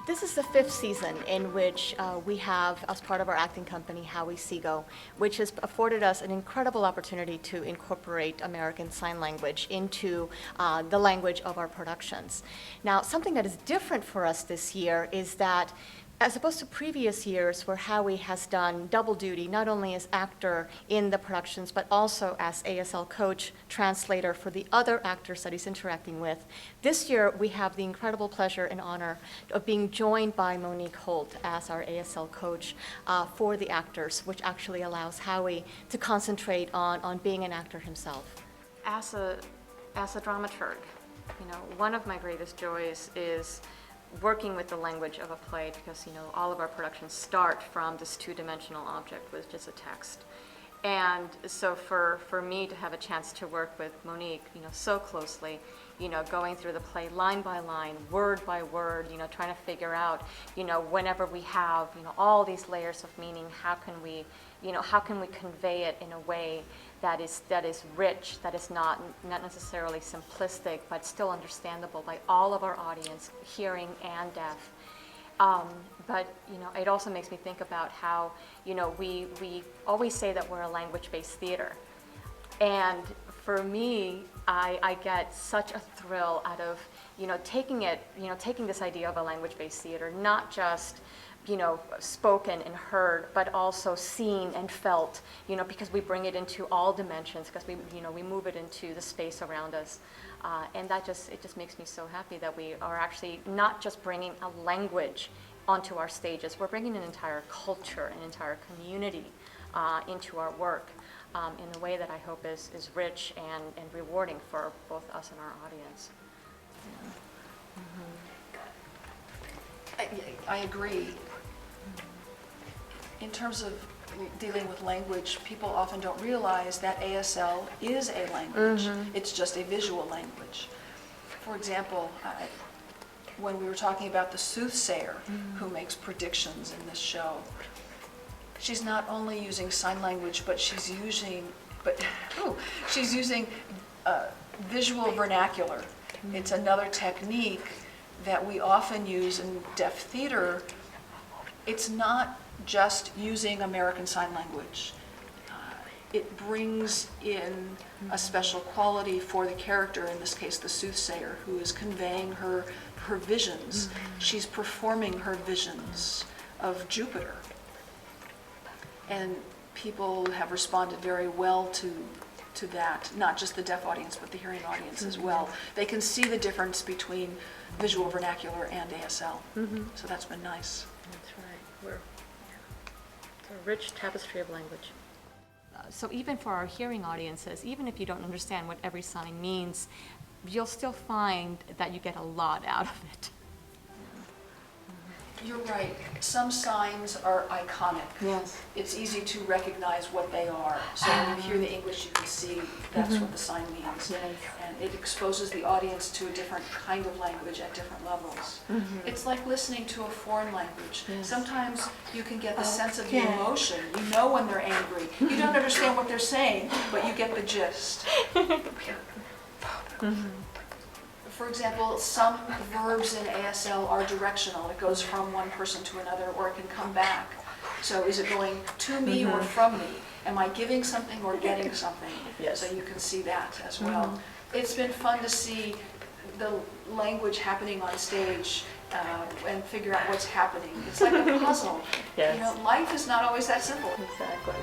This is the fifth season in which we have, as part of our acting company, Howie Seago, which has afforded us an incredible opportunity to incorporate American Sign Language into the language of our productions. Now, something that is different for us this year is that, as opposed to previous years where Howie has done double duty, not only as actor in the productions, but also as ASL coach, translator for the other actors that he's interacting with, this year we have the incredible pleasure and honor of being joined by Monique Holt as our ASL coach for the actors, which actually allows Howie to concentrate on being an actor himself. As a dramaturg, one of my greatest joys is working with the language of a play, because all of our productions start from this two-dimensional object, which is a text. And so for me to have a chance to work with Monique so closely, going through the play line by line, word by word, trying to figure out whenever we have all these layers of meaning, how can we convey it in a way that is rich, that is not necessarily simplistic, but still understandable by all of our audience, hearing and deaf. But it also makes me think about how we always say that we're a language-based theater, and for me, I get such a thrill out of taking this idea of a language-based theater, not just spoken and heard, but also seen and felt, because we bring it into all dimensions, because we move it into the space around us. And it just makes me so happy that we are actually not just bringing a language onto our stages, we're bringing an entire culture, an entire community into our work in a way that I hope is rich and rewarding for both us and our audience. Yeah. I agree. In terms of dealing with language, people often don't realize that ASL is a language. It's just a visual language. For example, when we were talking about the soothsayer who makes predictions in this show, she's not only using sign language, but she's using visual vernacular. It's another technique that we often use in deaf theater. It's not just using American Sign Language. It brings in a special quality for the character, in this case the soothsayer, who is conveying her visions. She's performing her visions of Jupiter. And people have responded very well to that, not just the deaf audience, but the hearing audience as well. They can see the difference between visual vernacular and ASL. So that's been nice. That's right. It's a rich tapestry of language. So even for our hearing audiences, even if you don't understand what every sign means, you'll still find that you get a lot out of it. You're right. Some signs are iconic. Yes. It's easy to recognize what they are. So when you hear the English, you can see that's what the sign means. Yes. And it exposes the audience to a different kind of language at different levels. It's like listening to a foreign language. Yes. Sometimes you can get the sense of the emotion. You know when they're angry. You don't understand what they're saying, but you get the gist. For example, some verbs in ASL are directional. It goes from one person to another, or it can come back. So is it going to me or from me? Am I giving something or getting something? Yes. So you can see that as well. It's been fun to see the language happening on stage and figure out what's happening. It's like a puzzle. Yes. Life is not always that simple. Exactly.